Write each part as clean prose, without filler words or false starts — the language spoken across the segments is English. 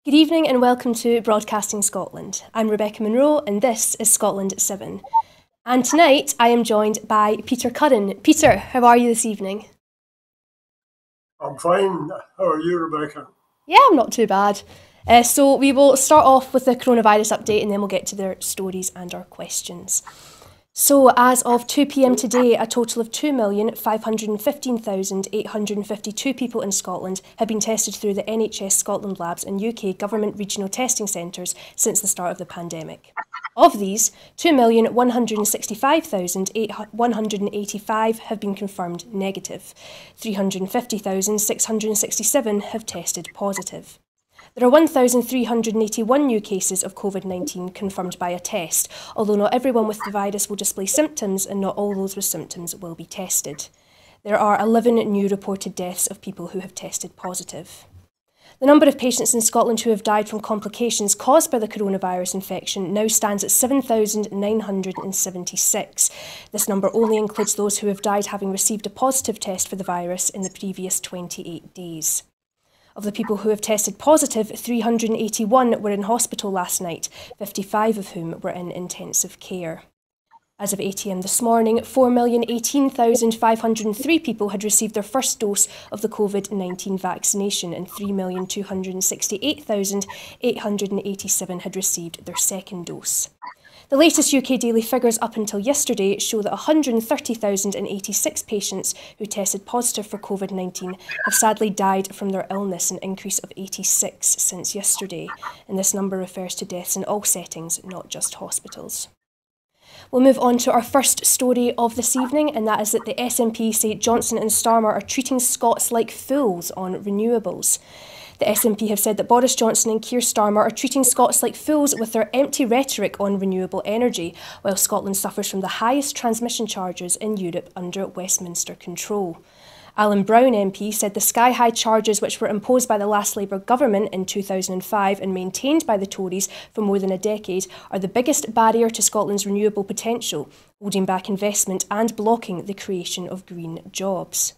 Good evening and welcome to Broadcasting Scotland. I'm Rebecca Munro and this is Scotland at 7. And tonight I am joined by Peter Curran. Peter, how are you this evening? I'm fine. How are you, Rebecca? Yeah, I'm not too bad. So we will start off with the coronavirus update and then we'll get to their stories and our questions. So as of 2 p.m. today, a total of 2,515,852 people in Scotland have been tested through the NHS Scotland labs and UK government regional testing centres since the start of the pandemic. Of these, 2,165,185 have been confirmed negative. 350,667 have tested positive. There are 1,381 new cases of COVID-19 confirmed by a test, although not everyone with the virus will display symptoms and not all those with symptoms will be tested. There are 11 new reported deaths of people who have tested positive. The number of patients in Scotland who have died from complications caused by the coronavirus infection now stands at 7,976. This number only includes those who have died having received a positive test for the virus in the previous 28 days. Of the people who have tested positive, 381 were in hospital last night, 55 of whom were in intensive care. As of 8 a.m. this morning, 4,018,503 people had received their first dose of the COVID-19 vaccination and 3,268,887 had received their second dose. The latest UK daily figures up until yesterday show that 130,086 patients who tested positive for COVID-19 have sadly died from their illness, an increase of 86 since yesterday. And this number refers to deaths in all settings, not just hospitals. We'll move on to our first story of this evening, and that is that the SNP say Johnson and Starmer are treating Scots like fools on renewables. The SNP have said that Boris Johnson and Keir Starmer are treating Scots like fools with their empty rhetoric on renewable energy, while Scotland suffers from the highest transmission charges in Europe under Westminster control. Alan Brown MP said the sky-high charges which were imposed by the last Labour government in 2005 and maintained by the Tories for more than a decade are the biggest barrier to Scotland's renewable potential, holding back investment and blocking the creation of green jobs.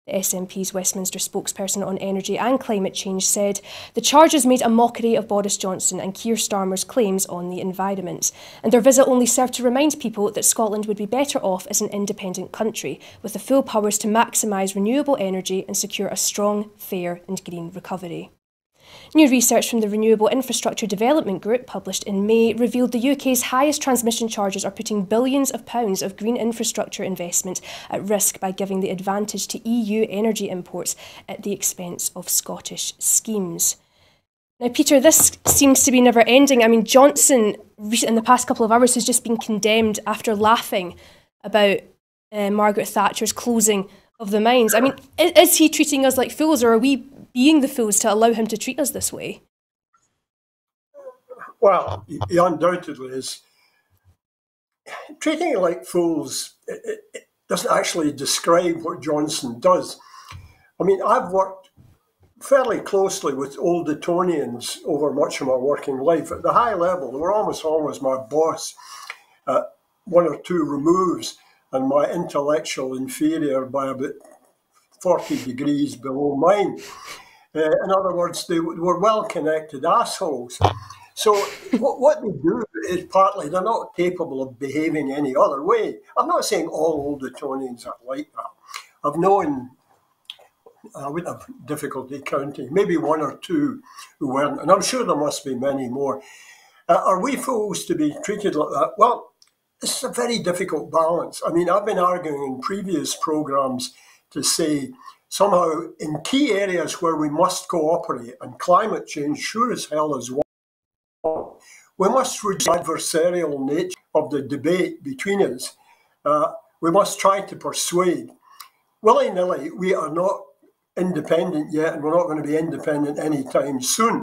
The SNP's Westminster spokesperson on energy and climate change said the charges made a mockery of Boris Johnson and Keir Starmer's claims on the environment, and their visit only served to remind people that Scotland would be better off as an independent country, with the full powers to maximise renewable energy and secure a strong, fair and green recovery. New research from the Renewable Infrastructure Development Group, published in May, revealed the UK's highest transmission charges are putting billions of pounds of green infrastructure investment at risk by giving the advantage to EU energy imports at the expense of Scottish schemes. Now, Peter, this seems to be never ending. I mean, Johnson, in the past couple of hours, has just been condemned after laughing about Margaret Thatcher's closing of the mines. I mean, is he treating us like fools, or are we being the fools to allow him to treat us this way? Well, he undoubtedly is. Treating it like fools, it doesn't actually describe what Johnson does. I mean, I've worked fairly closely with old Etonians over much of my working life. At the high level, they were almost always my boss, one or two removes, and my intellectual inferior by about 40 degrees below mine. In other words, they were well-connected assholes. So what they do is partly they're not capable of behaving any other way. I'm not saying all old Etonians are like that. I've known, I wouldn't have difficulty counting, maybe one or two who weren't, and I'm sure there must be many more. Are we fools to be treated like that? Well, it's a very difficult balance. I mean, I've been arguing in previous programmes to say somehow in key areas where we must cooperate, and climate change sure as hell is one, we must reduce the adversarial nature of the debate between us. We must try to persuade. Willy-nilly, we are not independent yet, and we're not going to be independent anytime soon.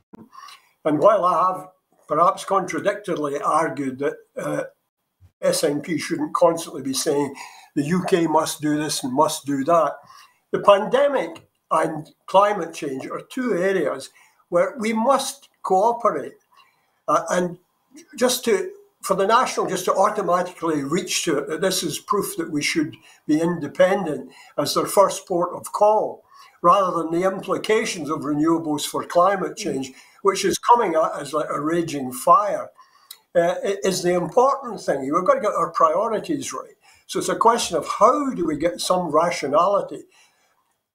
And while I have perhaps contradictorily argued that SNP shouldn't constantly be saying the UK must do this and must do that, the pandemic and climate change are two areas where we must cooperate. And for the National just to automatically reach to it, that this is proof that we should be independent as their first port of call, rather than the implications of renewables for climate change, which is coming at us like a raging fire, is the important thing. We've got to get our priorities right. So it's a question of how do we get some rationality.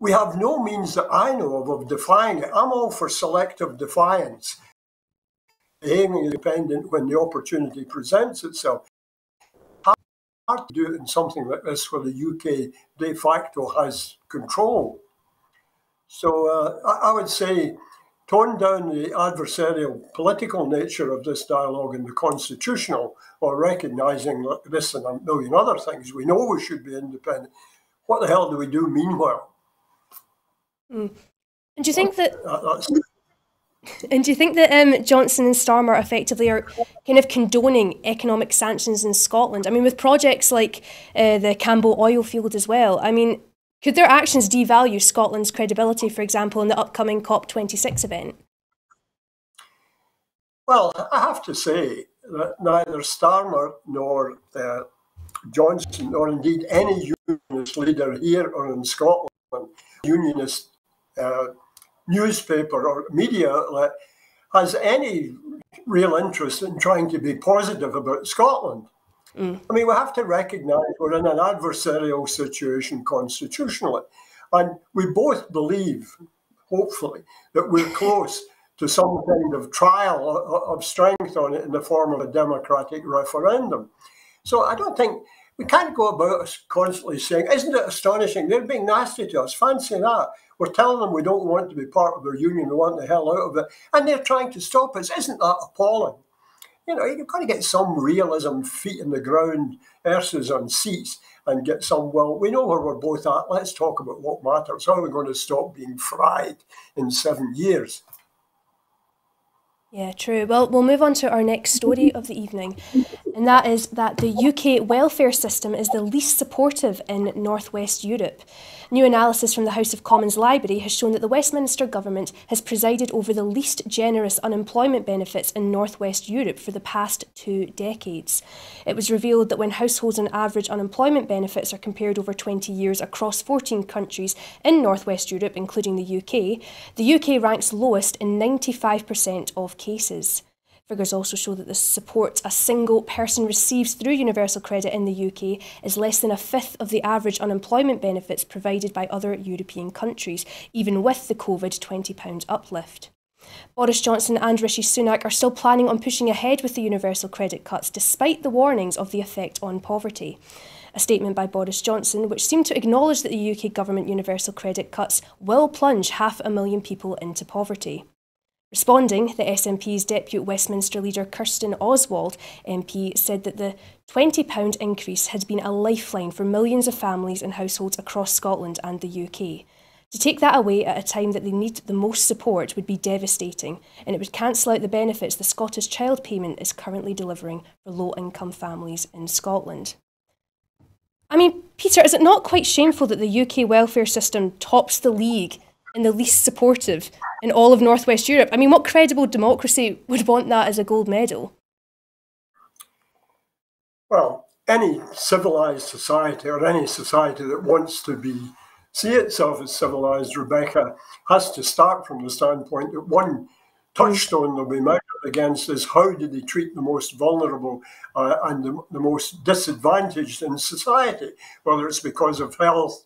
We have no means that I know of defying it. I'm all for selective defiance, being independent when the opportunity presents itself. Hard to do it in something like this where the UK de facto has control. So I would say tone down the adversarial political nature of this dialogue and the constitutional, or recognising this and a million other things. We know we should be independent. What the hell do we do meanwhile? And do you think that? And do you think that Johnson and Starmer effectively are kind of condoning economic sanctions in Scotland? I mean, with projects like the Cambo oil field as well. I mean, could their actions devalue Scotland's credibility, for example, in the upcoming COP26 event? Well, I have to say that neither Starmer nor Johnson, or indeed any unionist leader here or in Scotland, unionist newspaper or media outlet, has any real interest in trying to be positive about Scotland. I mean, we have to recognise we're in an adversarial situation constitutionally. And we both believe, hopefully, that we're close to some kind of trial of strength on it in the form of a democratic referendum. So I don't think we can't go about us constantly saying, isn't it astonishing? They're being nasty to us. Fancy that. We're telling them we don't want to be part of their union. We want the hell out of it. And they're trying to stop us. Isn't that appalling? You know, you've got to get some realism, feet in the ground, arses on seats, and get some, well, we know where we're both at. Let's talk about what matters. How are we going to stop being fried in 7 years? Yeah, true. Well, we'll move on to our next story of the evening, and that is that the UK welfare system is the least supportive in North West Europe. New analysis from the House of Commons Library has shown that the Westminster government has presided over the least generous unemployment benefits in North West Europe for the past 2 decades. It was revealed that when households on average unemployment benefits are compared over 20 years across 14 countries in North West Europe, including the UK ranks lowest in 95% of cases. Figures also show that the support a single person receives through universal credit in the UK is less than a fifth of the average unemployment benefits provided by other European countries, even with the COVID £20 uplift. Boris Johnson and Rishi Sunak are still planning on pushing ahead with the universal credit cuts despite the warnings of the effect on poverty. A statement by Boris Johnson, which seemed to acknowledge that the UK government universal credit cuts will plunge 500,000 people into poverty. Responding, the SNP's Deputy Westminster leader Kirsten Oswald MP said that the £20 increase had been a lifeline for millions of families and households across Scotland and the UK. To take that away at a time that they need the most support would be devastating, and it would cancel out the benefits the Scottish Child Payment is currently delivering for low-income families in Scotland. I mean, Peter, is it not quite shameful that the UK welfare system tops the league and the least supportive in all of North West Europe? I mean, what credible democracy would want that as a gold medal? Well, any civilised society, or any society that wants to see itself as civilised, Rebecca, has to start from the standpoint that one touchstone they'll be measured against is how do they treat the most vulnerable and the most disadvantaged in society, whether it's because of health,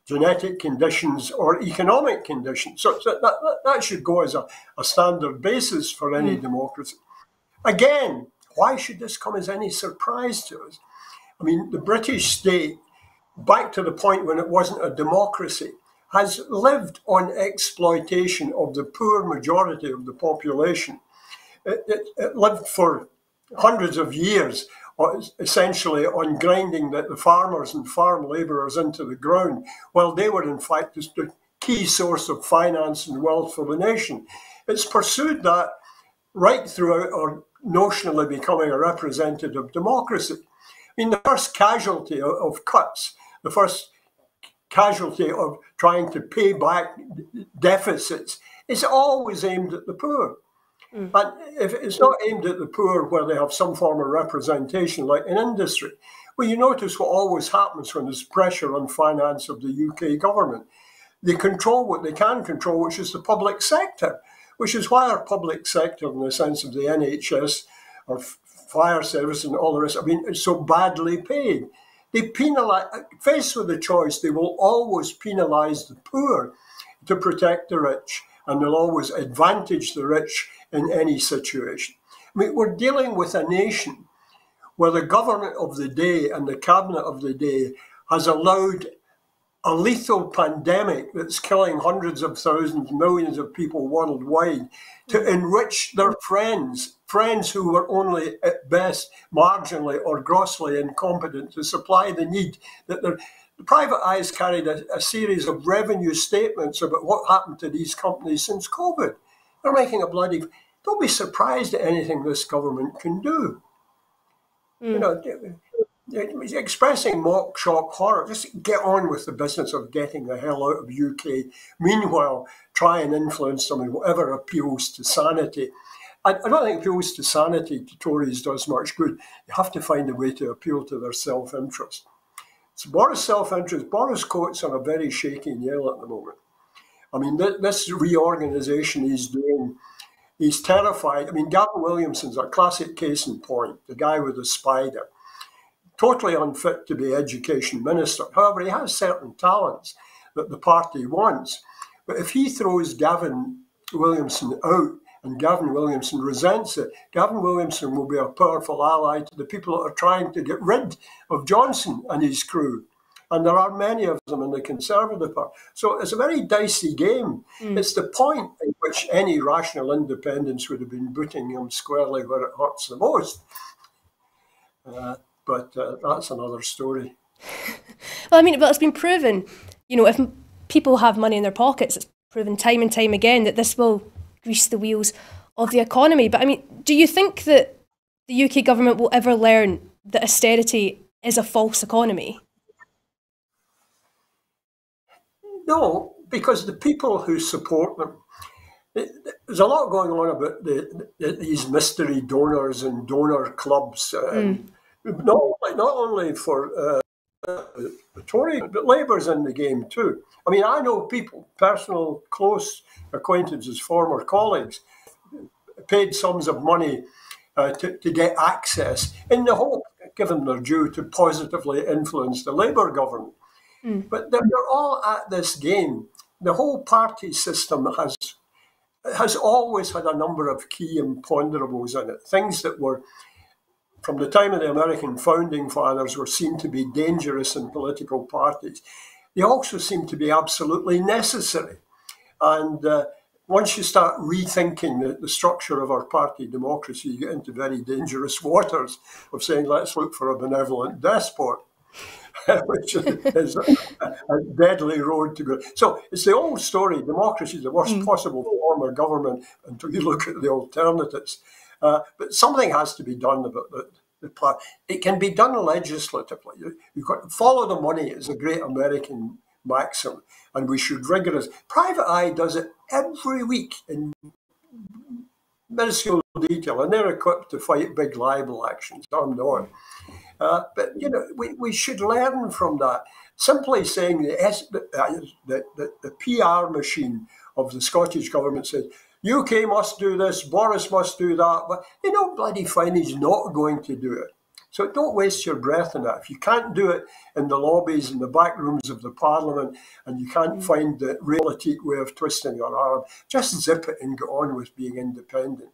genetic conditions, or economic conditions. So that should go as a standard basis for any democracy. Again, why should this come as any surprise to us? I mean, the British state, back to the point when it wasn't a democracy, has lived on exploitation of the poor majority of the population. It lived for hundreds of years essentially on grinding the farmers and farm labourers into the ground, while they were in fact the key source of finance and wealth for the nation. It's pursued that right throughout our notionally becoming a representative democracy. I mean, the first casualty of cuts, the first casualty of trying to pay back deficits is always aimed at the poor. And if it's not aimed at the poor where they have some form of representation, like in industry, well, you notice what always happens when there's pressure on finance of the UK government. they control what they can control, which is the public sector, which is why our public sector, in the sense of the NHS or fire service and all the rest, I mean, it's so badly paid. They penalise, faced with the choice, they will always penalise the poor to protect the rich, and they'll always advantage the rich in any situation. I mean, we're dealing with a nation where the government of the day and the cabinet of the day has allowed a lethal pandemic that's killing hundreds of thousands, millions of people worldwide, to enrich their friends who were only at best marginally or grossly incompetent to supply the need that the private eyes carried a series of revenue statements about what happened to these companies since COVID. They're making a bloody... Don't be surprised at anything this government can do. You know, expressing mock, shock, horror. Just get on with the business of getting the hell out of UK. Meanwhile, try and influence them in whatever appeals to sanity. I don't think appeals to sanity to Tories does much good. You have to find a way to appeal to their self-interest. So Boris' self-interest, Boris Coates on a very shaky nail at the moment. I mean, this reorganisation he's doing, he's terrified. I mean, Gavin Williamson's a classic case in point, the guy with the spider. Totally unfit to be education minister. However, he has certain talents that the party wants. But if he throws Gavin Williamson out and Gavin Williamson resents it, Gavin Williamson will be a powerful ally to the people that are trying to get rid of Johnson and his crew. And there are many of them in the Conservative Party. So it's a very dicey game. It's the point at which any rational independence would have been booting him squarely where it hurts the most. But that's another story. Well, I mean, but it's been proven, you know, if people have money in their pockets, it's proven time and time again that this will grease the wheels of the economy. But I mean, do you think that the UK government will ever learn that austerity is a false economy? No, because the people who support them, there's a lot going on about these mystery donors and donor clubs. Not only for the Tory, but Labour's in the game too. I mean, I know people, personal, close acquaintances, former colleagues, paid sums of money to get access in the hope, given their due, to positively influence the Labour government. But they're all at this game. The whole party system has always had a number of key imponderables in it, things that were, from the time of the American founding fathers, were seen to be dangerous in political parties. They also seem to be absolutely necessary. And once you start rethinking the structure of our party democracy, you get into very dangerous waters of saying, let's look for a benevolent despot, which is a deadly road to go. So it's the old story, democracy is the worst possible form of government until you look at the alternatives. But something has to be done about the part. It can be done legislatively. You've got to follow the money is a great American maxim, and we should rigorous. Private Eye does it every week in minuscule detail, and they're equipped to fight big libel actions. I'm not. But you know, we should learn from that. Simply saying the PR machine of the Scottish government says, UK must do this, Boris must do that, but they don't bloody find he's not going to do it. So don't waste your breath on that. If you can't do it in the lobbies and the back rooms of the Parliament, and you can't find the realistic way of twisting your arm, just zip it and get on with being independent.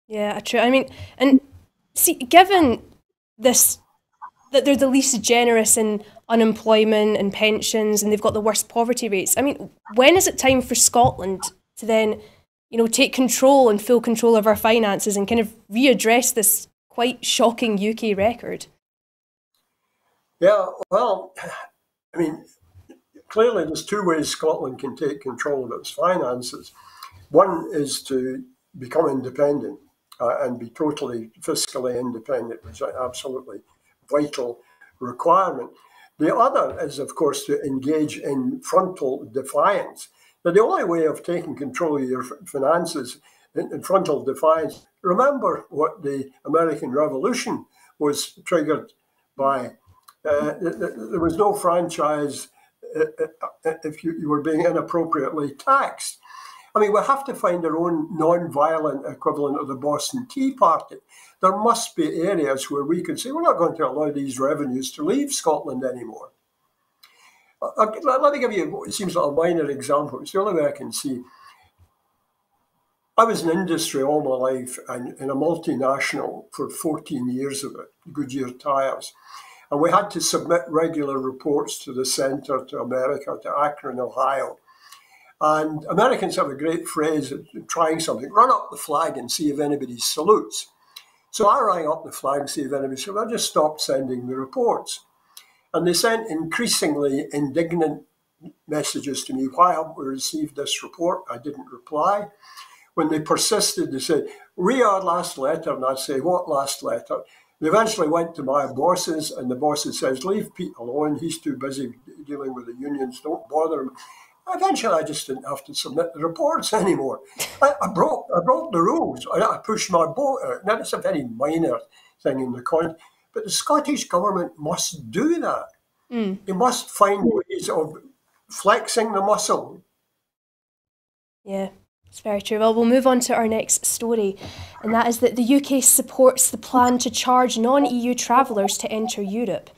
Yeah, true. I mean, and see, given this, that they're the least generous in unemployment and pensions, and they've got the worst poverty rates. I mean, when is it time for Scotland to then, you know, take control and full control of our finances and kind of readdress this quite shocking UK record? Yeah, well, I mean, clearly there's two ways Scotland can take control of its finances. One is to become independent and be totally fiscally independent, which is an absolutely vital requirement. The other is, of course, to engage in frontal defiance. Now, the only way of taking control of your finances in frontal defiance, remember what the American Revolution was triggered by. There was no franchise if you were being inappropriately taxed. I mean, we have to find our own non-violent equivalent of the Boston Tea Party. There must be areas where we can say, we're not going to allow these revenues to leave Scotland anymore. Let me give you what seems like a minor example. It's the only way I can see. I was in industry all my life and in a multinational for 14 years of it, Goodyear Tires. And we had to submit regular reports to the centre, to America, to Akron, Ohio. And Americans have a great phrase of trying something, run up the flag and see if anybody salutes. So I rang up the flag and see if anybody salutes. I just stopped sending the reports. And they sent increasingly indignant messages to me. Why haven't we received this report? I didn't reply. When they persisted, they said, read our last letter. And I'd say, what last letter? They eventually went to my bosses, and the bosses says, leave Pete alone. He's too busy dealing with the unions. Don't bother him. Eventually, I just didn't have to submit the reports anymore. I broke the rules. I pushed my boat out. Now, it's a very minor thing in the con, but the Scottish government must do that. They must find ways of flexing the muscle. Yeah, it's very true. Well, we'll move on to our next story, and that is that the UK supports the plan to charge non-EU travellers to enter Europe.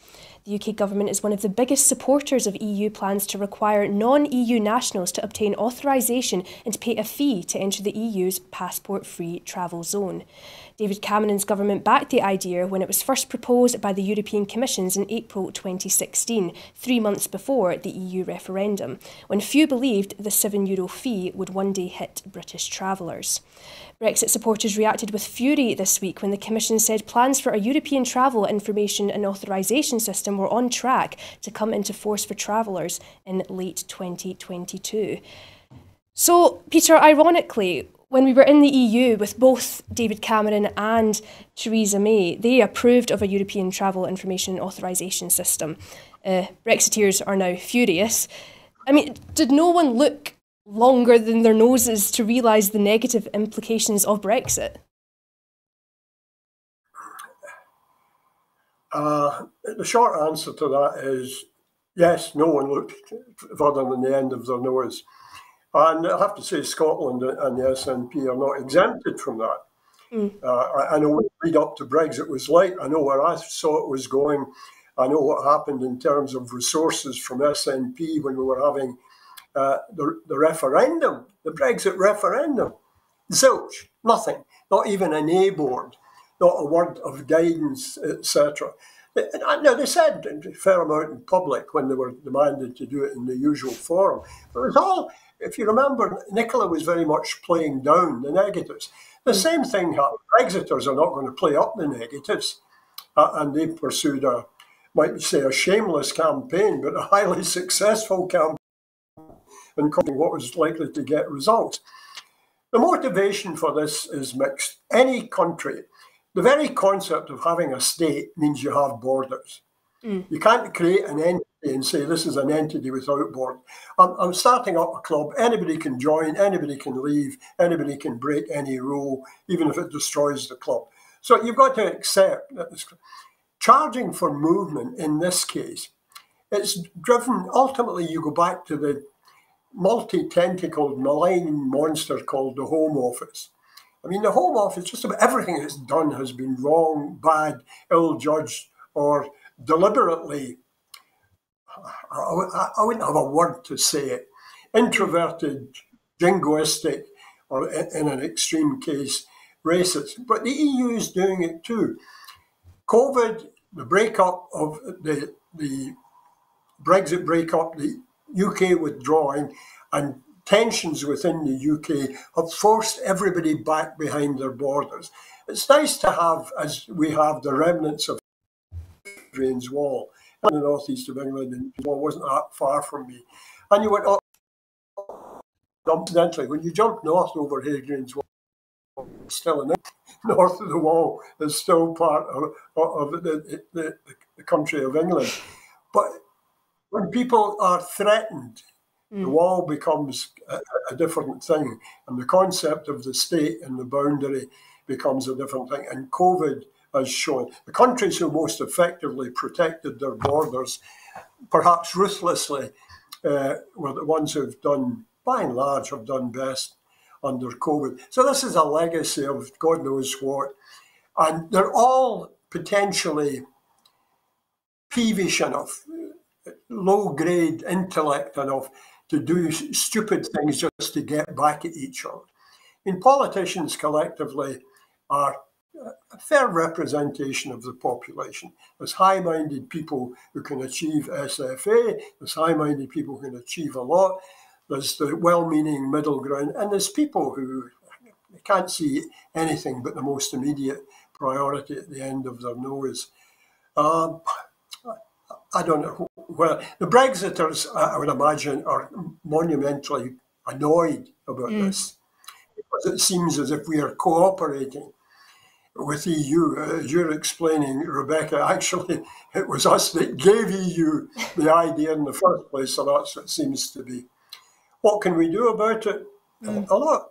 The UK government is one of the biggest supporters of EU plans to require non-EU nationals to obtain authorisation and to pay a fee to enter the EU's passport-free travel zone. David Cameron's government backed the idea when it was first proposed by the European Commission in April 2016, 3 months before the EU referendum, when few believed the €7 fee would one day hit British travellers. Brexit supporters reacted with fury this week when the Commission said plans for a European travel information and authorisation system were on track to come into force for travellers in late 2022. So, Peter, ironically, when we were in the EU with both David Cameron and Theresa May, they approved of a European travel information and authorisation system. Brexiteers are now furious. I mean, did no one look longer than their noses to realise the negative implications of Brexit? The short answer to that is yes, no one looked further than the end of their nose. And I have to say Scotland and the SNP are not exempted from that. I know what the lead up to Brexit was like. I know where I saw it was going. I know what happened in terms of resources from SNP when we were having the referendum, the Brexit referendum. Zilch, nothing, not even an A board, not a word of guidance, etc. Now, they said a fair amount in public when they were demanded to do it in the usual forum. But it was all, if you remember, Nicola was very much playing down the negatives. The same thing happened. Brexiters are not going to play up the negatives. And they pursued might say a shameless campaign, but a highly successful campaign in covering what was likely to get results. The motivation for this is mixed. Any country, the very concept of having a state means you have borders. You can't create an entity and say this is an entity without borders. I'm starting up a club. Anybody can join, anybody can leave, anybody can break any rule, even if it destroys the club. So you've got to accept that charging for movement in this case, it's driven, ultimately you go back to the multi-tentacled, malign monster called the Home Office. I mean, the Home Office, just about everything it's done has been wrong, bad, ill-judged, or deliberately, I wouldn't have a word to say it, introverted, jingoistic, or in an extreme case, racist. But the EU is doing it too. COVID, the breakup of the Brexit breakup, the UK withdrawing, and tensions within the UK have forced everybody back behind their borders. It's nice to have, as we have, the remnants of Hadrian's Wall in the northeast of England, and it wasn't that far from me. And you went up, incidentally, when you jump north over Hadrian's Wall, it's still in north of the wall is still part of the country of England. But when people are threatened, the wall becomes a different thing, and the concept of the state and the boundary becomes a different thing. And COVID has shown the countries who most effectively protected their borders, perhaps ruthlessly, were the ones who've done, by and large, have done best under COVID. So this is a legacy of God knows what. And they're all potentially peevish enough, low-grade intellect enough to do stupid things just to get back at each other. I mean, politicians collectively are a fair representation of the population. There's high-minded people who can achieve SFA, there's high-minded people who can achieve a lot, there's the well-meaning middle ground, and there's people who can't see anything but the most immediate priority at the end of their nose. I don't know. Well, the Brexiters, I would imagine, are monumentally annoyed about this, because it seems as if we are cooperating with EU. As you're explaining, Rebecca, actually, it was us that gave EU the idea in the first place, so that's what it seems to be. What can we do about it? A lot,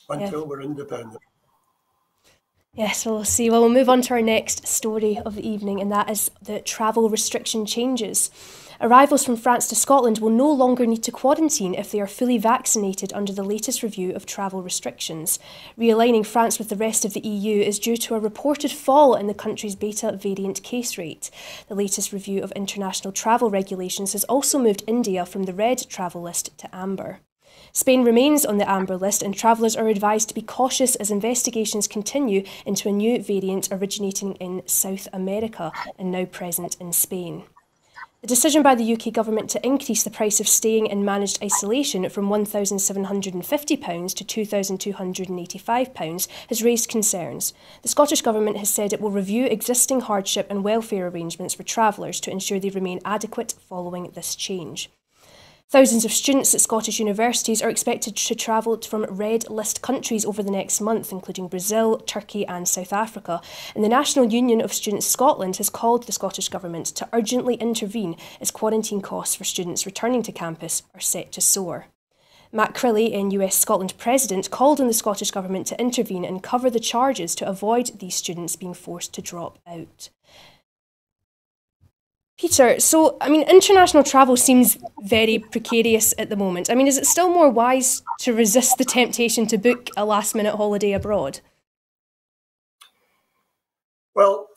until we're independent. Yes, we'll see. Well, we'll move on to our next story of the evening, and that is the travel restriction changes. Arrivals from France to Scotland will no longer need to quarantine if they are fully vaccinated under the latest review of travel restrictions. Realigning France with the rest of the EU is due to a reported fall in the country's beta variant case rate. The latest review of international travel regulations has also moved India from the red travel list to amber. Spain remains on the amber list, and travellers are advised to be cautious as investigations continue into a new variant originating in South America and now present in Spain. The decision by the UK government to increase the price of staying in managed isolation from £1,750 to £2,285 has raised concerns. The Scottish Government has said it will review existing hardship and welfare arrangements for travellers to ensure they remain adequate following this change. Thousands of students at Scottish universities are expected to travel from red list countries over the next month, including Brazil, Turkey and South Africa. And the National Union of Students Scotland has called the Scottish Government to urgently intervene as quarantine costs for students returning to campus are set to soar. Matt Crilley, US Scotland President, called on the Scottish Government to intervene and cover the charges to avoid these students being forced to drop out. Peter, so, international travel seems very precarious at the moment. Is it still more wise to resist the temptation to book a last-minute holiday abroad? Well,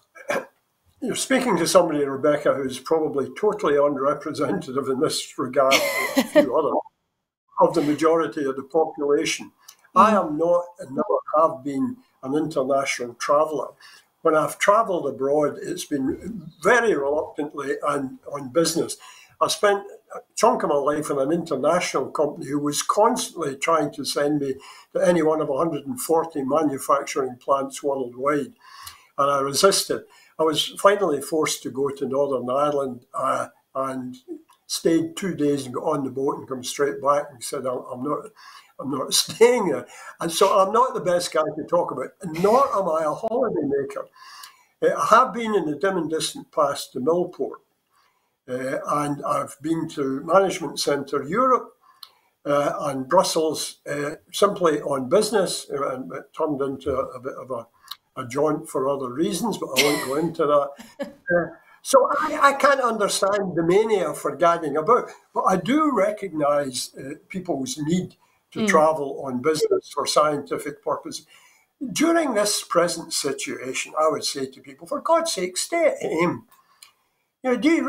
you're speaking to somebody, Rebecca, who's probably totally unrepresentative in this regard to a few other of the majority of the population. I am not and never have been an international traveller. When I've travelled abroad, it's been very reluctantly and on business. I spent a chunk of my life in an international company who was constantly trying to send me to any one of 140 manufacturing plants worldwide, and I resisted. I was finally forced to go to Northern Ireland and stayed 2 days and got on the boat and come straight back and said, I'm not staying there. And so I'm not the best guy to talk about, nor am I a holiday maker. I have been in the dim and distant past to Millport, and I've been to Management Centre Europe and Brussels simply on business, and it turned into a bit of a jaunt for other reasons, but I won't go into that. So I can't understand the mania for gadding about, but I do recognise people's need to travel on business for scientific purposes. During this present situation, I would say to people, for God's sake, stay at home. Do you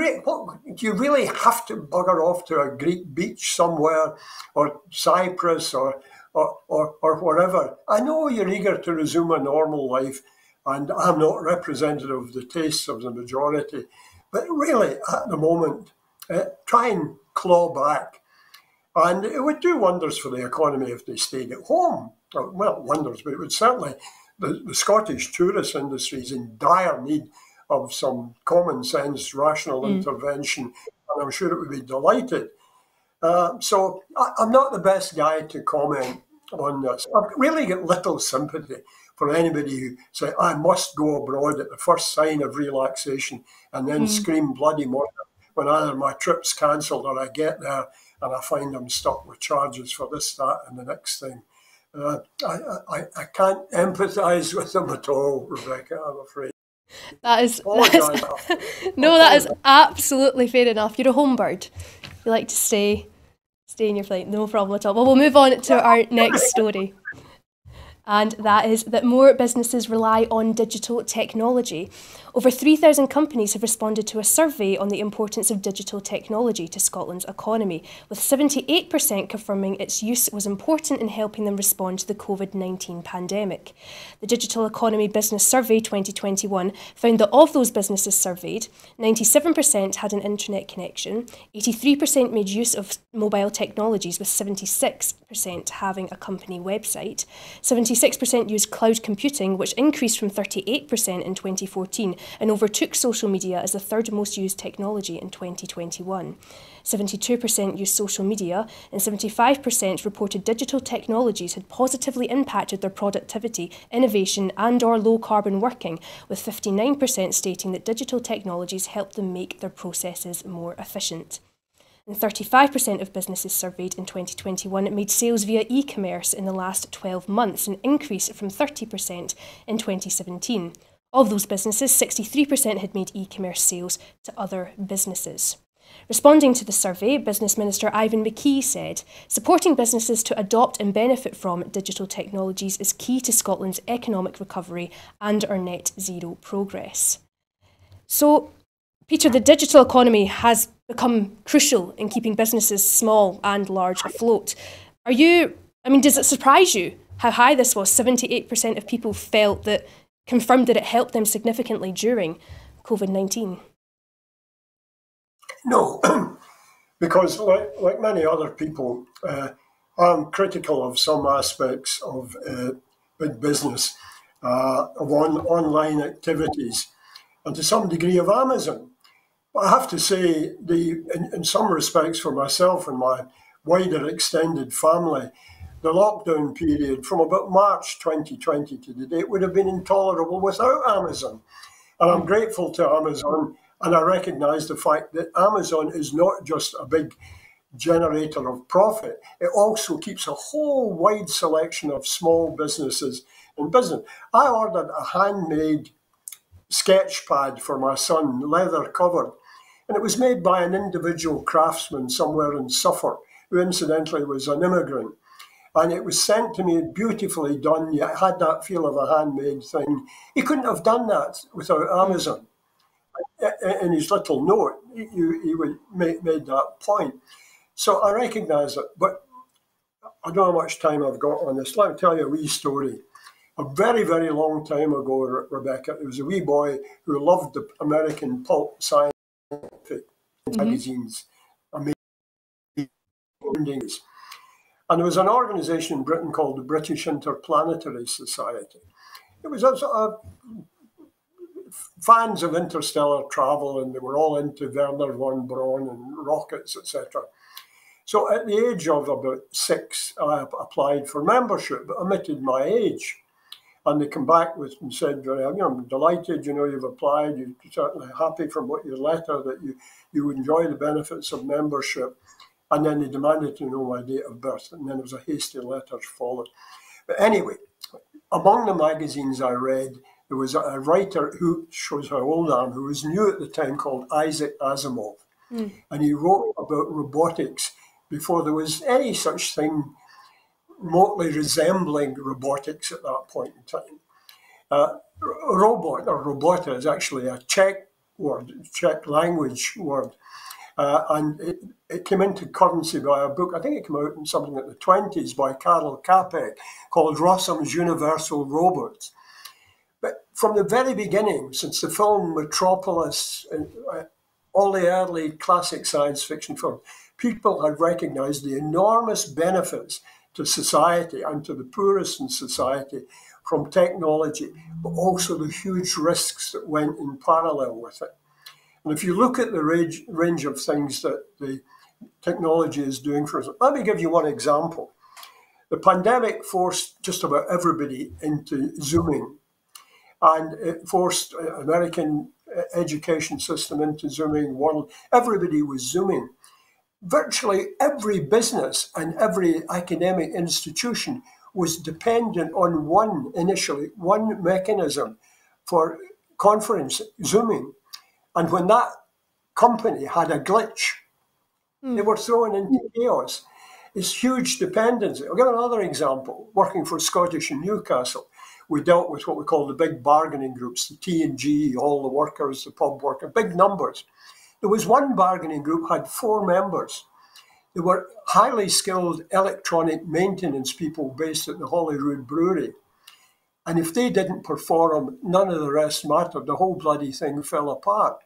really have to bugger off to a Greek beach somewhere, or Cyprus, or wherever? I know you're eager to resume a normal life, and I'm not representative of the tastes of the majority, but really, at the moment, try and claw back. And it would do wonders for the economy if they stayed at home. Well, wonders, but it would certainly, the Scottish tourist industry is in dire need of some common sense, rational intervention, and I'm sure it would be delighted. So I'm not the best guy to comment on this. I've really got little sympathy for anybody who say, I must go abroad at the first sign of relaxation and then scream bloody murder when either my trip's cancelled or I get there and I find I'm stuck with charges for this, that, and the next thing. I can't empathise with them at all, Rebecca, I'm afraid. Apologise. No, that is absolutely fair enough. You're a home bird. You like to stay in your flight. No problem at all. Well, we'll move on to our next story. And that is that more businesses rely on digital technology. Over 3,000 companies have responded to a survey on the importance of digital technology to Scotland's economy, with 78% confirming its use was important in helping them respond to the COVID-19 pandemic. The Digital Economy Business Survey 2021 found that of those businesses surveyed, 97% had an internet connection, 83% made use of mobile technologies, with 76% having a company website, 76% used cloud computing, which increased from 38% in 2014 and overtook social media as the third most used technology in 2021. 72% used social media and 75% reported digital technologies had positively impacted their productivity, innovation and/or low-carbon working, with 59% stating that digital technologies helped them make their processes more efficient. And 35% of businesses surveyed in 2021 made sales via e-commerce in the last 12 months, an increase from 30% in 2017. Of those businesses, 63% had made e-commerce sales to other businesses. Responding to the survey, Business Minister Ivan McKee said, "Supporting businesses to adopt and benefit from digital technologies is key to Scotland's economic recovery and our net zero progress." So, Peter, the digital economy has become crucial in keeping businesses small and large afloat. Does it surprise you how high this was? 78% of people confirmed that it helped them significantly during COVID-19. No, because like many other people, I'm critical of some aspects of big business, of online activities, and to some degree of Amazon. But I have to say, in some respects for myself and my wider extended family, the lockdown period from about March 2020 to the date would have been intolerable without Amazon. And I'm grateful to Amazon, and I recognise the fact that Amazon is not just a big generator of profit, it also keeps a whole wide selection of small businesses in business. I ordered a handmade sketch pad for my son, leather covered, and it was made by an individual craftsman somewhere in Suffolk, who incidentally was an immigrant. And it was sent to me beautifully done, yet had that feel of a handmade thing. He couldn't have done that without Amazon. In his little note, he would made that point. So I recognise it, but I don't know how much time I've got on this. Let me tell you a wee story. A very, very long time ago, Rebecca, there was a wee boy who loved the American pulp scientific magazines. And there was an organisation in Britain called the British Interplanetary Society. It was fans of interstellar travel, and they were all into Werner von Braun and rockets, etc. So at the age of about 6, I applied for membership, but omitted my age. And they come back with and said, I'm delighted, you've applied, you're certainly happy from what your letter that you enjoy the benefits of membership. And then they demanded to know my date of birth, and then there was a hasty letter followed. But anyway, among the magazines I read, there was a writer who shows how old I am, who was new at the time, called Isaac Asimov. And he wrote about robotics before there was any such thing remotely resembling robotics at that point in time. Robot or robota is actually a Czech word, Czech language word. And it came into currency by a book, I think it came out in something like the 20s by Karel Capek, called Rossum's Universal Robots. But from the very beginning, since the film Metropolis, all the early classic science fiction films, people had recognized the enormous benefits to society and to the poorest in society from technology, but also the huge risks that went in parallel with it. And if you look at the range of things that the technology is doing for us, let me give you one example. The pandemic forced just about everybody into Zooming, and it forced American education system into Zooming. Everybody was Zooming. Virtually every business and every academic institution was dependent on one mechanism for conference Zooming, and when that company had a glitch, they were thrown into chaos. It's huge dependency. I'll give another example. Working for Scottish in Newcastle, we dealt with what we call the big bargaining groups, the T&G, all the workers, the pub workers, big numbers. There was one bargaining group had 4 members. They were highly skilled electronic maintenance people based at the Holyrood Brewery. And if they didn't perform, none of the rest mattered. The whole bloody thing fell apart.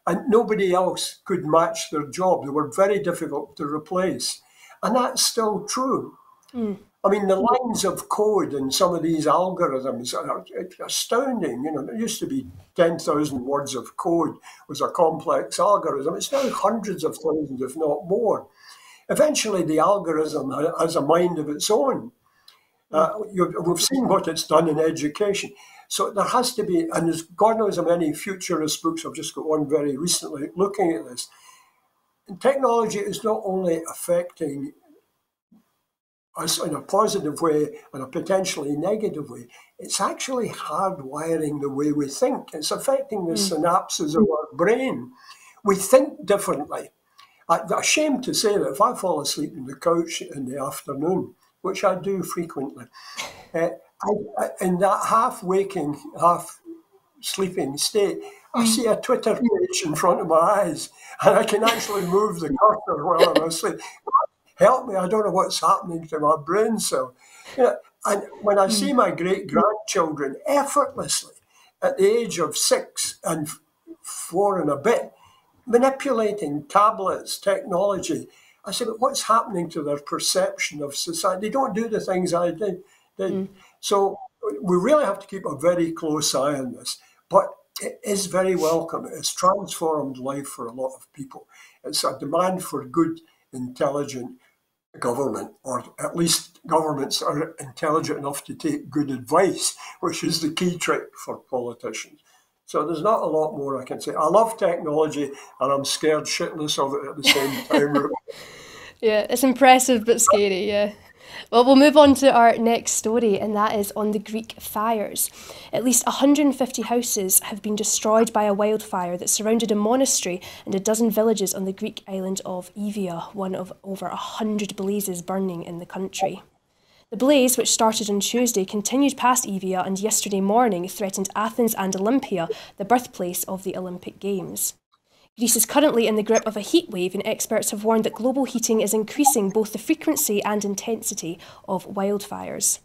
And nobody else could match their job. They were very difficult to replace. And that's still true. I mean, the lines of code in some of these algorithms are astounding. You know, there used to be 10,000 words of code was a complex algorithm. It's now hundreds of thousands, if not more. Eventually, the algorithm has a mind of its own. We've seen what it's done in education. So there has to be, and there's God knows how many futurist books, I've just got one very recently looking at this. And technology is not only affecting us in a positive way and a potentially negative way, it's actually hardwiring the way we think. It's affecting the synapses of our brain. We think differently. I'm ashamed to say that if I fall asleep on the couch in the afternoon, which I do frequently, in that half-waking, half-sleeping state, I see a Twitter page in front of my eyes, and I can actually move the cursor while I'm asleep. Help me, I don't know what's happening to my brain cell. You know, and when I see my great-grandchildren effortlessly, at the age of 6 and 4 and a bit, manipulating tablets, technology, I say, but what's happening to their perception of society? They don't do the things I did. So we really have to keep a very close eye on this. But it is very welcome. It's transformed life for a lot of people. It's a demand for good, intelligent government, or at least governments are intelligent enough to take good advice, which is the key trick for politicians. So there's not a lot more I can say. I love technology and I'm scared shitless of it at the same time. Yeah, it's impressive but scary, yeah. Well, we'll move on to our next story, and that is on the Greek fires. At least 150 houses have been destroyed by a wildfire that surrounded a monastery and a dozen villages on the Greek island of Evia, one of over 100 blazes burning in the country. The blaze, which started on Tuesday, continued past Evia and yesterday morning threatened Athens and Olympia, the birthplace of the Olympic Games. Greece is currently in the grip of a heat wave, and experts have warned that global heating is increasing both the frequency and intensity of wildfires.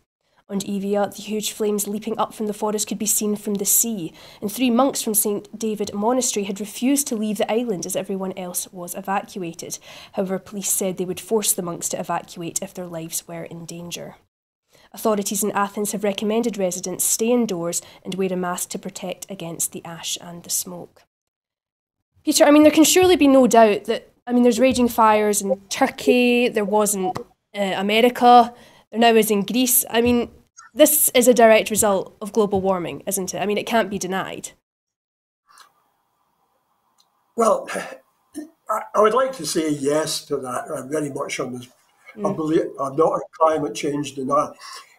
On Evia, the huge flames leaping up from the forest could be seen from the sea, and 3 monks from St. David Monastery had refused to leave the island as everyone else was evacuated. However, police said they would force the monks to evacuate if their lives were in danger. Authorities in Athens have recommended residents stay indoors and wear a mask to protect against the ash and the smoke. Peter, I mean, there can surely be no doubt that, there's raging fires in Turkey, there was in America, there now is in Greece. This is a direct result of global warming, isn't it? It can't be denied. Well, I would like to say yes to that. I'm very much on this. I believe I'm not a climate change denier.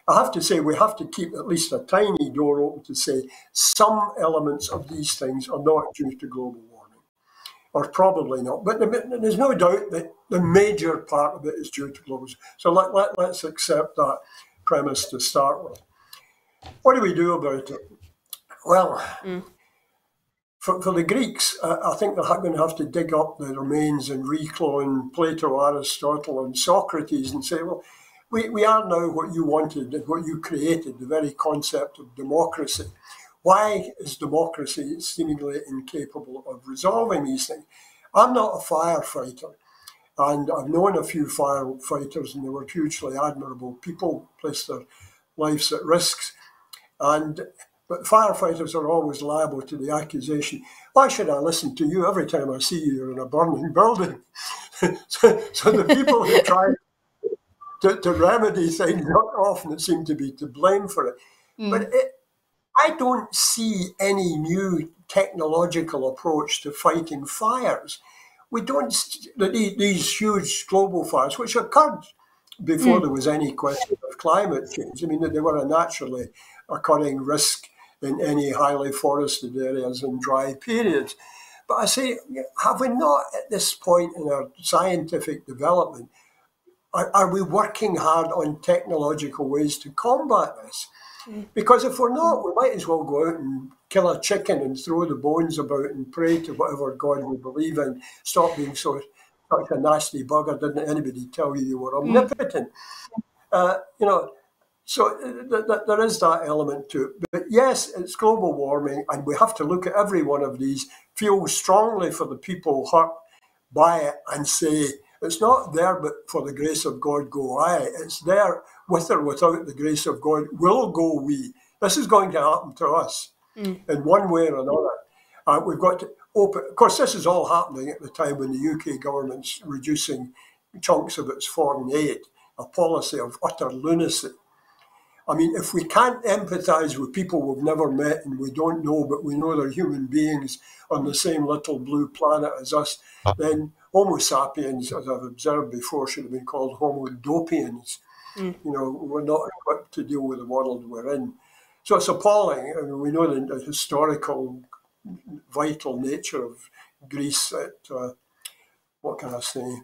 I have to say we have to keep at least a tiny door open to say some elements of these things are not due to global warming. Or probably not. But there's no doubt that the major part of it is due to global. So let's accept that premise to start with. What do we do about it? Well, for the Greeks, I think they're going to have to dig up the remains and reclone Plato, Aristotle, and Socrates and say, well, we are now what you wanted and what you created, the very concept of democracy. Why is democracy seemingly incapable of resolving these things? I'm not a firefighter, and I've known a few firefighters, and they were hugely admirable people, placed their lives at risk. But firefighters are always liable to the accusation, why should I listen to you every time I see you're in a burning building? so the people who try to remedy things often seem to be to blame for it. But I don't see any new technological approach to fighting fires. We don't, these huge global fires, which occurred before there was any question of climate change. They were a naturally occurring risk in any highly forested areas in dry periods. But I say, have we not at this point in our scientific development, are we working hard on technological ways to combat this? Because if we're not, we might as well go out and kill a chicken and throw the bones about and pray to whatever God we believe in. Stop being such a nasty bugger. Didn't anybody tell you were omnipotent? So there is that element to it. But yes, it's global warming, and we have to look at every one of these, feel strongly for the people hurt by it, and say, it's not there but for the grace of God go I. It's there with or without the grace of God will go we. This is going to happen to us in one way or another. We've got to open. Of course, this is all happening at the time when the UK government's reducing chunks of its foreign aid, a policy of utter lunacy. I mean, if we can't empathise with people we've never met and we don't know, but we know they're human beings on the same little blue planet as us, then Homo sapiens, as I've observed before, should have been called Homo dopians. We're not equipped to deal with the world we're in. So it's appalling. I mean, we know the historical, vital nature of Greece. What can I say?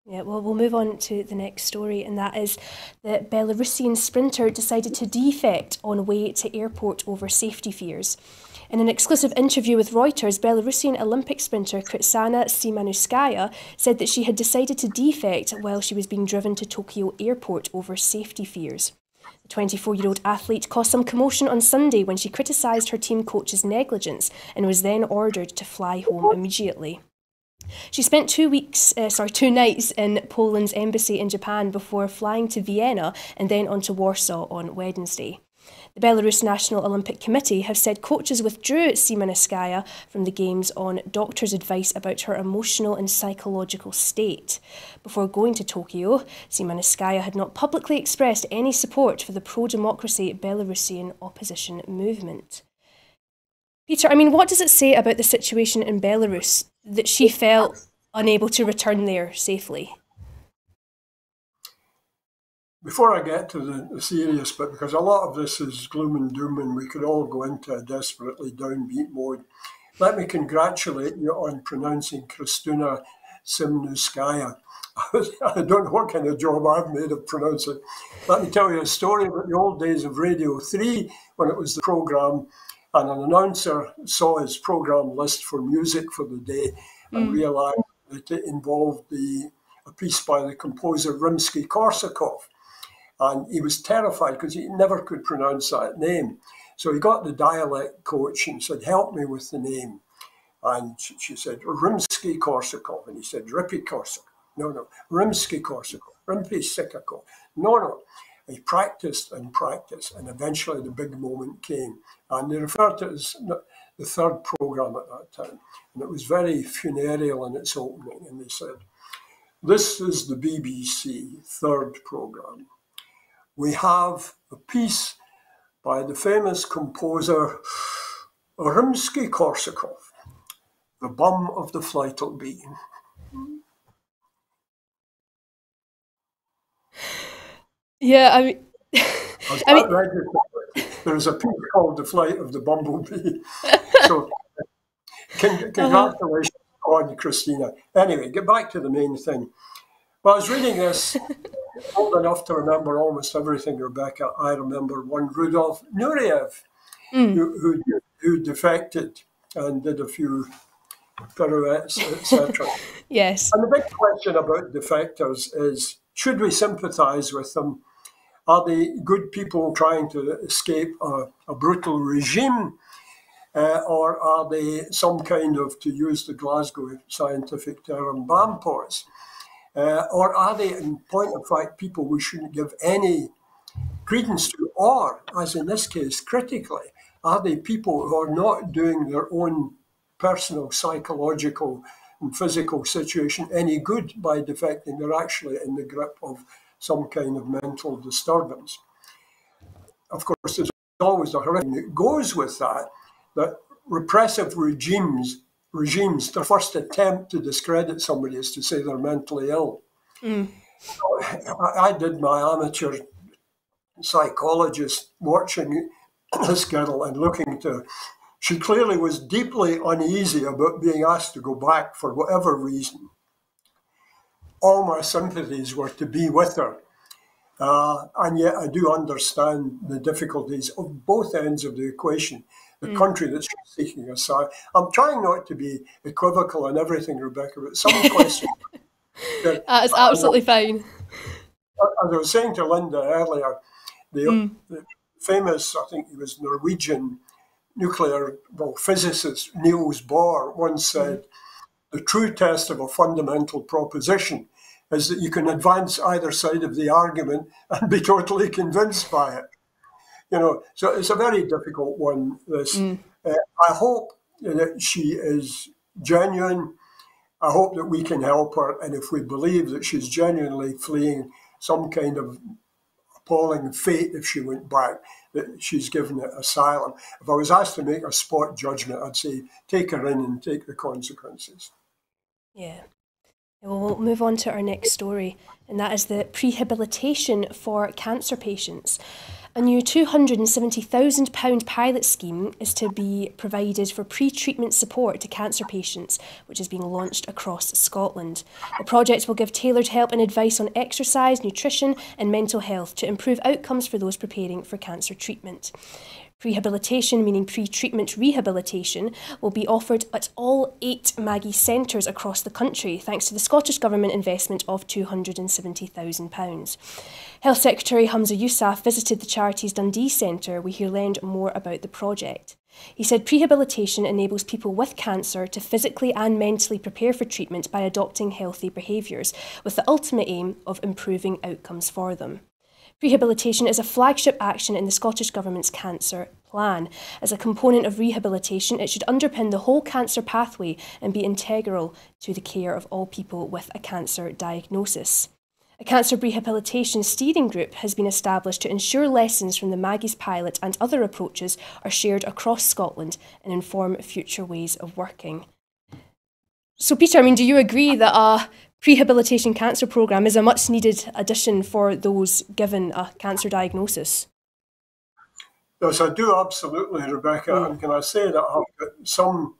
Yeah, well, we'll move on to the next story, and that is the Belarusian sprinter decided to defect on way to airport over safety fears. In an exclusive interview with Reuters, Belarusian Olympic sprinter Kristina Simanouskaya said that she had decided to defect while she was being driven to Tokyo airport over safety fears. The 24-year-old athlete caused some commotion on Sunday when she criticised her team coach's negligence and was then ordered to fly home immediately. She spent 2 nights in Poland's embassy in Japan before flying to Vienna and then on to Warsaw on Wednesday. The Belarus National Olympic Committee have said coaches withdrew Simanouskaya from the Games on doctors' advice about her emotional and psychological state. Before going to Tokyo, Simanouskaya had not publicly expressed any support for the pro-democracy Belarusian opposition movement. Peter, I mean, what does it say about the situation in Belarus that she felt unable to return there safely? Before I get to the serious bit, because a lot of this is gloom and doom and we could all go into a desperately downbeat mode, let me congratulate you on pronouncing Kristina Simanouskaya. I don't know what kind of job I've made of pronouncing. Let me tell you a story about the old days of Radio 3 when it was the programme and an announcer saw his programme list for music for the day and realised that it involved a piece by the composer Rimsky-Korsakov. And he was terrified because he never could pronounce that name. So he got the dialect coach and said, help me with the name. And she said, Rimsky-Korsakov. And he said, Rippy-Korsakov. No, Rimsky-Korsakov. Rimsky-Sikakov. No. He practiced, and eventually the big moment came. And they referred to it as the third programme at that time. And it was very funereal in its opening. And they said, this is the BBC third programme. We have a piece by the famous composer Rimsky-Korsakov, The Bum of the Flight'll Be. Yeah, I mean... There's a piece called The Flight of the Bumblebee. So congratulations on Kristina. Anyway, get back to the main thing. Well, I was reading this, old enough to remember almost everything, Rebecca. I remember one Rudolf Nureyev, who defected and did a few pirouettes, etc. Yes. And the big question about defectors is, should we sympathise with them? Are they good people trying to escape a brutal regime? Or are they some kind of, to use the Glasgow scientific term, bampots? Or are they, in point of fact, people we shouldn't give any credence to? Or, as in this case, critically, are they people who are not doing their own personal psychological and physical situation any good by defecting? They're actually in the grip of some kind of mental disturbance. Of course, there's always the horrific thing that goes with that repressive regimes, their first attempt to discredit somebody is to say they're mentally ill. I did my amateur psychologist watching this girl and looking to, she clearly was deeply uneasy about being asked to go back for whatever reason. All my sympathies were to be with her. And yet I do understand the difficulties of both ends of the equation. The country that's seeking asylum. I'm trying not to be equivocal in everything, Rebecca, but some question. That is absolutely fine. As I was saying to Linda earlier, the famous, I think he was Norwegian physicist Niels Bohr once said, the true test of a fundamental proposition is that you can advance either side of the argument and be totally convinced by it. So it's a very difficult one, this. I hope that she is genuine. I hope that we can help her. And if we believe that she's genuinely fleeing some kind of appalling fate if she went back, that she's given it asylum. If I was asked to make a spot judgment, I'd say take her in and take the consequences. Yeah. Well, we'll move on to our next story, and that is the prehabilitation for cancer patients. A new £270,000 pilot scheme is to be provided for pre-treatment support to cancer patients, which is being launched across Scotland. The project will give tailored help and advice on exercise, nutrition and mental health to improve outcomes for those preparing for cancer treatment. Prehabilitation, meaning pre-treatment rehabilitation, will be offered at all 8 Maggie centres across the country, thanks to the Scottish Government investment of £270,000. Health Secretary Hamza Yousaf visited the charity's Dundee Centre, where he learned more about the project. He said prehabilitation enables people with cancer to physically and mentally prepare for treatment by adopting healthy behaviours, with the ultimate aim of improving outcomes for them. Prehabilitation is a flagship action in the Scottish Government's cancer plan. As a component of rehabilitation, it should underpin the whole cancer pathway and be integral to the care of all people with a cancer diagnosis. A cancer rehabilitation steering group has been established to ensure lessons from the Maggie's pilot and other approaches are shared across Scotland and inform future ways of working. So, Peter, do you agree that a prehabilitation cancer programme is a much needed addition for those given a cancer diagnosis? Yes, I do, absolutely, Rebecca. And can I say that I've got some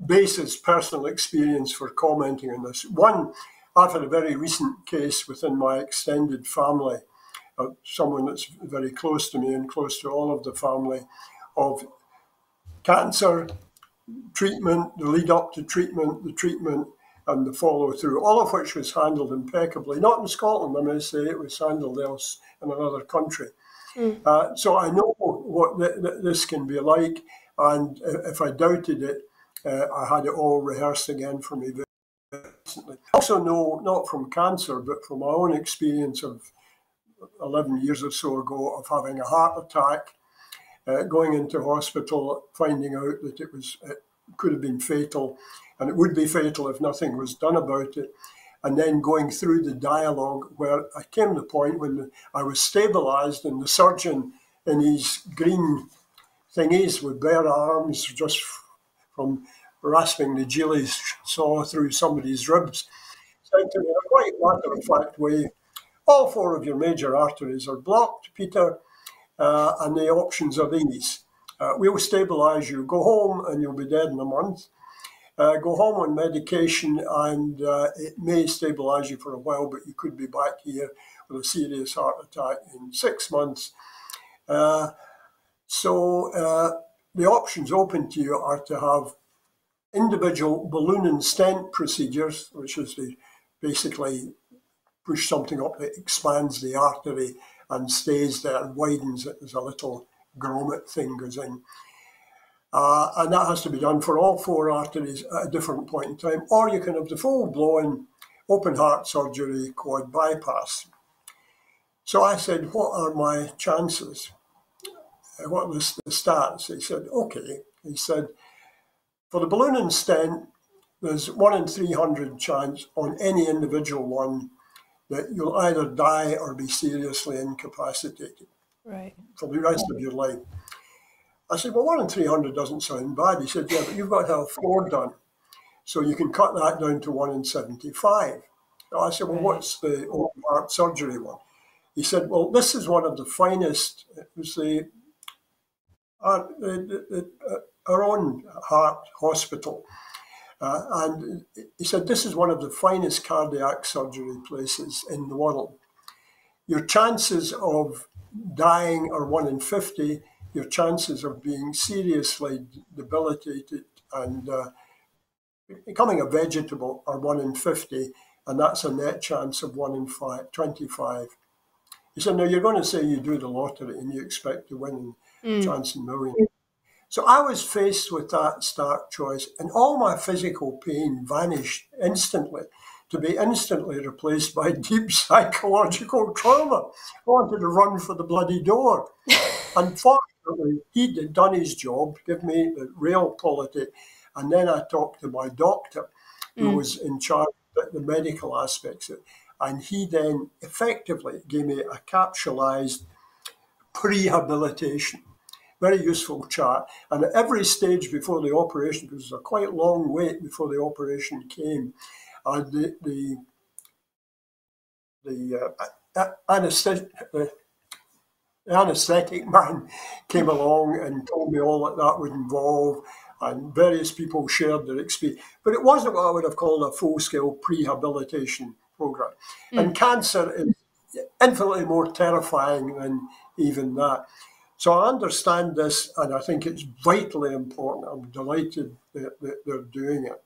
basis, personal experience for commenting on this. One, I've had a very recent case within my extended family, someone that's very close to me and close to all of the family, of cancer, treatment, the lead up to treatment, the treatment, and the follow through, all of which was handled impeccably. Not in Scotland, I may say, it was handled else in another country. So I know what this can be like, and if I doubted it, I had it all rehearsed again for me recently. I also know, not from cancer, but from my own experience of 11 years or so ago of having a heart attack, going into hospital, finding out that it could have been fatal, and it would be fatal if nothing was done about it. And then going through the dialogue where I came to the point when I was stabilised and the surgeon in his green thingies with bare arms, just from rasping the gillies saw through somebody's ribs, said to me in a quite matter-of-fact way, all 4 of your major arteries are blocked, Peter, and the options are these. We'll stabilise you. Go home and you'll be dead in a month. Go home on medication and it may stabilise you for a while, but you could be back here with a serious heart attack in 6 months. So the options open to you are to have individual balloon and stent procedures, which is to basically push something up that expands the artery and stays there and widens it as a little grommet thing goes in. And that has to be done for all 4 arteries at a different point in time. Or you can have the full-blown open heart surgery, quad bypass. So I said, what are my chances? What was the stats? He said, okay. He said, for the balloon and stent, there's 1 in 300 chance on any individual one that you'll either die or be seriously incapacitated for the rest of your life. I said, well, 1 in 300 doesn't sound bad. He said, yeah, but you've got to have 4 done. So you can cut that down to 1 in 75. So I said, well, what's the open heart surgery one? He said, well, this is one of the finest, it was the our own heart hospital. And he said, this is one of the finest cardiac surgery places in the world. Your chances of dying are 1 in 50. Your chances of being seriously debilitated and becoming a vegetable are 1 in 50. And that's a net chance of 1 in 25. He said, now you're going to say you do the lottery and you expect to win a chance in millions. So I was faced with that stark choice, and all my physical pain vanished instantly, to be instantly replaced by deep psychological trauma. I wanted to run for the bloody door. Unfortunately, he'd done his job, give me the realpolitik, and then I talked to my doctor, who was in charge of the medical aspects of it, and he then effectively gave me a capsulized prehabilitation. Very useful chat. And at every stage before the operation, because it was a quite long wait before the operation came, the anaesthetic man came along and told me all that would involve, and various people shared their experience. But it wasn't what I would have called a full-scale prehabilitation program. And cancer is infinitely more terrifying than even that. So I understand this, and I think it's vitally important. I'm delighted that they're doing it.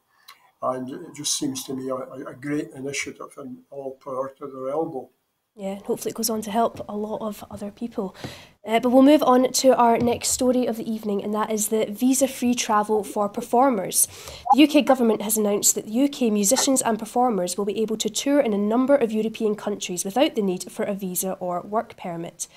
And it just seems to me a great initiative, and all power to their elbow. Yeah, hopefully it goes on to help a lot of other people. But we'll move on to our next story of the evening, and that is the visa-free travel for performers. The UK government has announced that UK musicians and performers will be able to tour in a number of European countries without the need for a visa or work permit.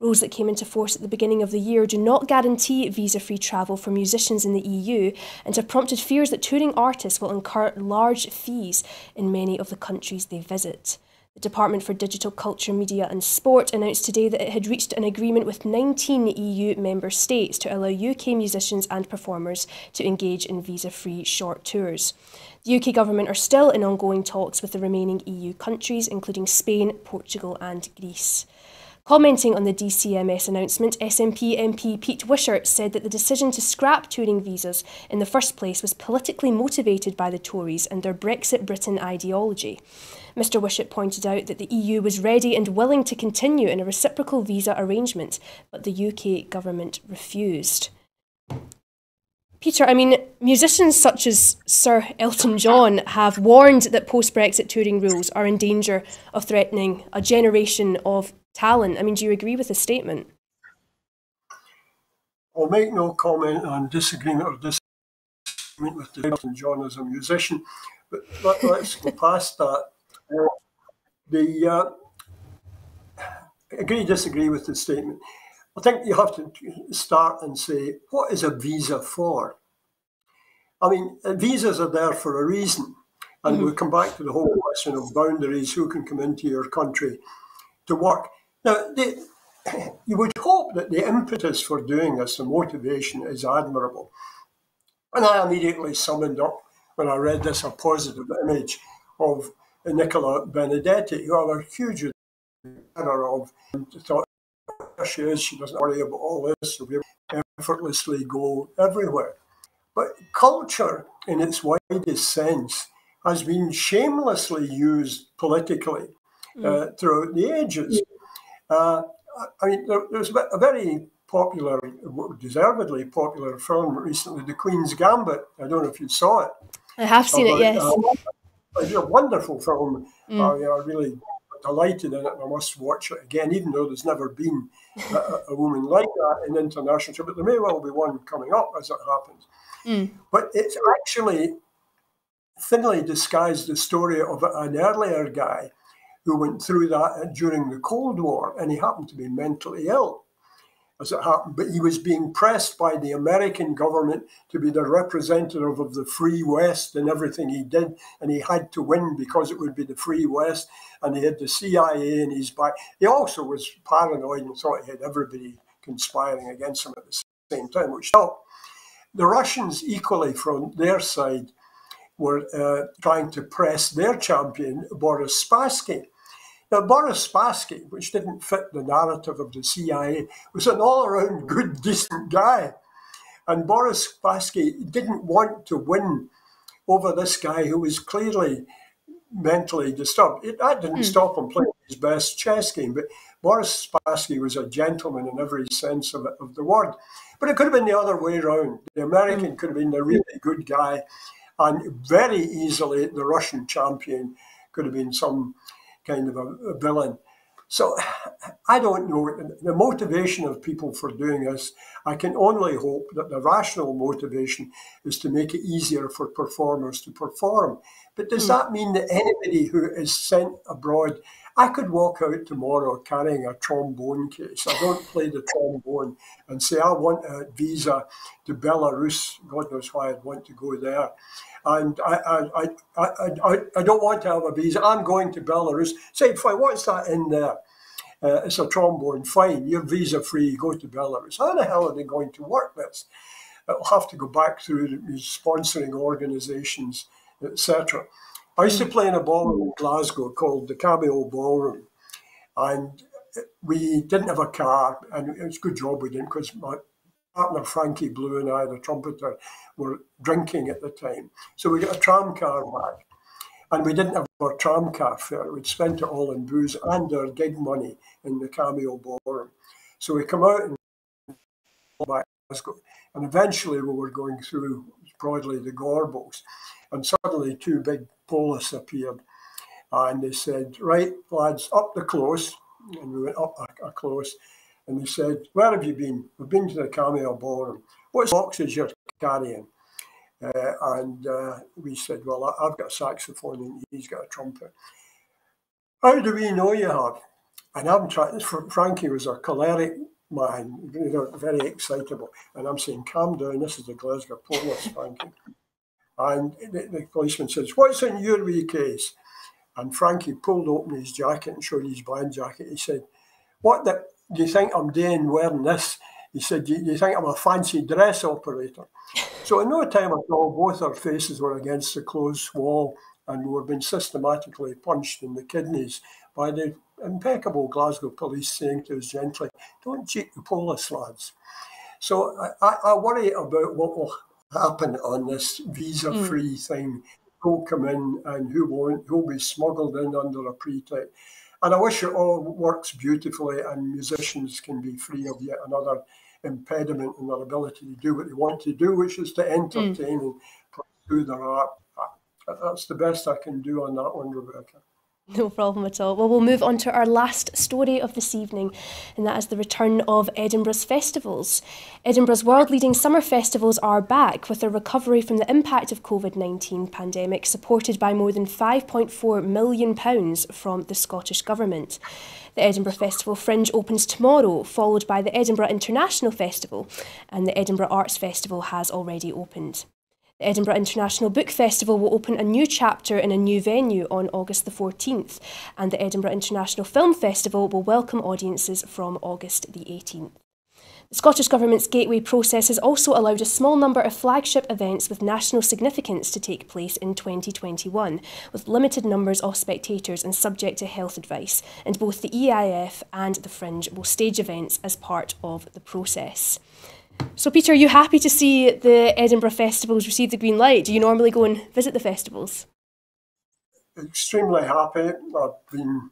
Rules that came into force at the beginning of the year do not guarantee visa-free travel for musicians in the EU and have prompted fears that touring artists will incur large fees in many of the countries they visit. The Department for Digital Culture, Media and Sport announced today that it had reached an agreement with 19 EU member states to allow UK musicians and performers to engage in visa-free short tours. The UK government are still in ongoing talks with the remaining EU countries, including Spain, Portugal and Greece. Commenting on the DCMS announcement, SNP MP Pete Wishart said that the decision to scrap touring visas in the first place was politically motivated by the Tories and their Brexit Britain ideology. Mr Wishart pointed out that the EU was ready and willing to continue in a reciprocal visa arrangement, but the UK government refused. Peter, I mean, musicians such as Sir Elton John have warned that post-Brexit touring rules are in danger of threatening a generation of talent. I mean, do you agree with the statement? I'll make no comment on disagreement or disagreement with Elton John as a musician, but let's go past that. Agree, disagree with the statement. I think you have to start and say, what is a visa for? I mean, visas are there for a reason. And we'll come back to the whole question of boundaries, who can come into your country to work. Now, you would hope that the impetus for doing this, the motivation, is admirable. And I immediately summoned up, when I read this, a positive image of Nicola Benedetti, who I'm a huge admirer of, and thought, there she is, she doesn't worry about all this, she'll be able to effortlessly go everywhere. But culture, in its widest sense, has been shamelessly used politically throughout the ages. I mean, there's a very popular, deservedly popular film recently, The Queen's Gambit. I don't know if you saw it. I have seen it, yes. It's a wonderful film. I really delighted in it, and I must watch it again, even though there's never been a woman like that in international, but there may well be one coming up as it happens. But it's actually thinly disguised the story of an earlier guy who went through that during the Cold War, and he happened to be mentally ill, as it happened, but he was being pressed by the American government to be the representative of the Free West in everything he did, and he had to win because it would be the Free West, and he had the CIA in his back. He also was paranoid and thought he had everybody conspiring against him at the same time, which helped. The Russians, equally from their side, were trying to press their champion, Boris Spassky. Now, Boris Spassky, which didn't fit the narrative of the CIA, was an all-around good, decent guy. And Boris Spassky didn't want to win over this guy who was clearly mentally disturbed. That didn't stop him playing his best chess game, but Boris Spassky was a gentleman in every sense of the word. But it could have been the other way around. The American could have been the really good guy, and very easily the Russian champion could have been some kind of a villain. So I don't know the motivation of people for doing this. I can only hope that the rational motivation is to make it easier for performers to perform. But does that mean that anybody who is sent abroad, I could walk out tomorrow carrying a trombone case. I don't play the trombone and say, I want a visa to Belarus. God knows why I'd want to go there. And I don't want to have a visa. I'm going to Belarus. Say, fine, what's that in there? It's a trombone. Fine, you're visa free. Go to Belarus. How the hell are they going to work this? It'll have to go back through these sponsoring organisations, etc. I used to play in a ballroom in Glasgow called the Cameo Ballroom, and we didn't have a car, and it was a good job we didn't, because my partner Frankie Blue and I, the trumpeter, were drinking at the time. So we got a tram car back, and we didn't have our tram car fare. We'd spent it all in booze and our gig money in the Cameo Ballroom. So we come out and back to Glasgow, and eventually we were going through broadly the Gorbals, and suddenly two big police appeared, and they said, right, lads, up the close. And we went up a close, and they said, where have you been? We've been to the Cameo Ballroom. What boxes you're carrying? And we said, well, I've got a saxophone and he's got a trumpet. How do we know you have? And I'm trying, Frankie was a choleric man, very excitable. And I'm saying, calm down, this is the Glasgow Police, Frankie. And the policeman says, what's in your wee case? And Frankie pulled open his jacket and showed his band jacket. He said, what do you think I'm doing wearing this? He said, do you think I'm a fancy dress operator? So in no time at all, both our faces were against the closed wall, and we were being systematically punched in the kidneys by the impeccable Glasgow police saying to us gently, don't cheat the police, lads. So I worry about what will happen on this visa-free thing. Who'll come in and who won't, who'll be smuggled in under a pretext. And I wish it all works beautifully and musicians can be free of yet another impediment in their ability to do what they want to do, which is to entertain and pursue their art. That's the best I can do on that one, Rebecca. No problem at all. Well, we'll move on to our last story of this evening, and that is the return of Edinburgh's festivals. Edinburgh's world-leading summer festivals are back, with a recovery from the impact of COVID-19 pandemic supported by more than £5.4 million from the Scottish Government. The Edinburgh Festival Fringe opens tomorrow, followed by the Edinburgh International Festival, and the Edinburgh Arts Festival has already opened. The Edinburgh International Book Festival will open a new chapter in a new venue on August the 14th, and the Edinburgh International Film Festival will welcome audiences from August the 18th. The Scottish Government's Gateway process has also allowed a small number of flagship events with national significance to take place in 2021, with limited numbers of spectators and subject to health advice, and both the EIF and the Fringe will stage events as part of the process. So, Peter, are you happy to see the Edinburgh festivals receive the green light? Do you normally go and visit the festivals? Extremely happy. I've been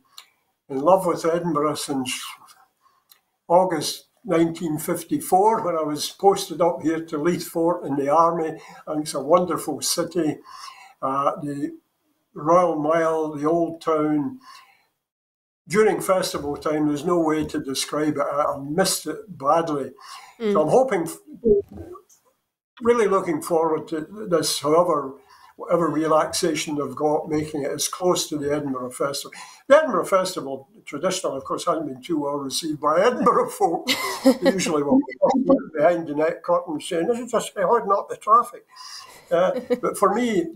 in love with Edinburgh since August 1954, when I was posted up here to Leith Fort in the army. And it's a wonderful city. The Royal Mile, the Old Town. During festival time, there's no way to describe it. I missed it badly. So I'm hoping, really looking forward to this, whatever relaxation they've got, making it as close to the Edinburgh Festival. The Edinburgh Festival, traditionally, of course, hasn't been too well received by Edinburgh folk. They usually will behind the net curtain saying, this is just holding up the traffic. But for me,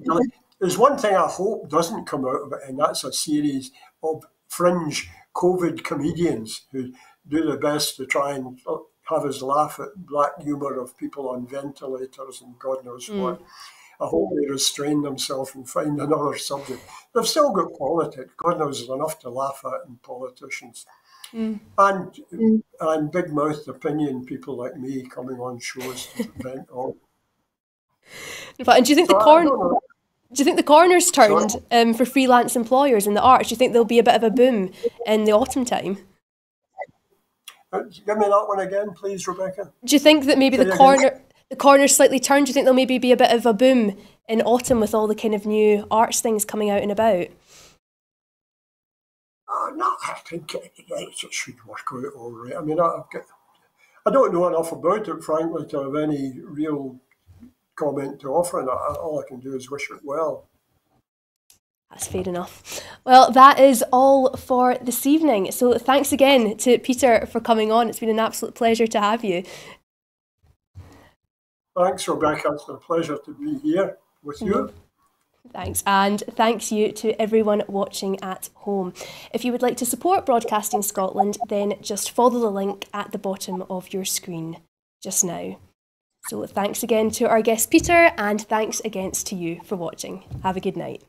there's one thing I hope doesn't come out of it, and that's a series of fringe COVID comedians who do their best to try and have us laugh at black humour of people on ventilators and God knows what. I hope they restrain themselves and find another subject. They've still got politics. God knows there's enough to laugh at in politicians. And big-mouthed opinion people like me coming on shows to vent on. And do you think do you think the corner's turned for freelance employers in the arts? Do you think there'll be a bit of a boom in the autumn time? Give me that one again, please, Rebecca. Do you think that maybe the corner's slightly turned? Do you think there'll maybe be a bit of a boom in autumn with all the kind of new arts things coming out and about? No, I think it should work out all right. I mean, I don't know enough about it, frankly, to have any real comment to offer, and all I can do is wish it well. That's fair enough. Well, that is all for this evening. So thanks again to Peter for coming on. It's been an absolute pleasure to have you. Thanks, Rebecca. It's been a pleasure to be here with you. Thanks, and thanks you to everyone watching at home. If you would like to support Broadcasting Scotland, then just follow the link at the bottom of your screen just now. So thanks again to our guest Peter, and thanks again to you for watching. Have a good night.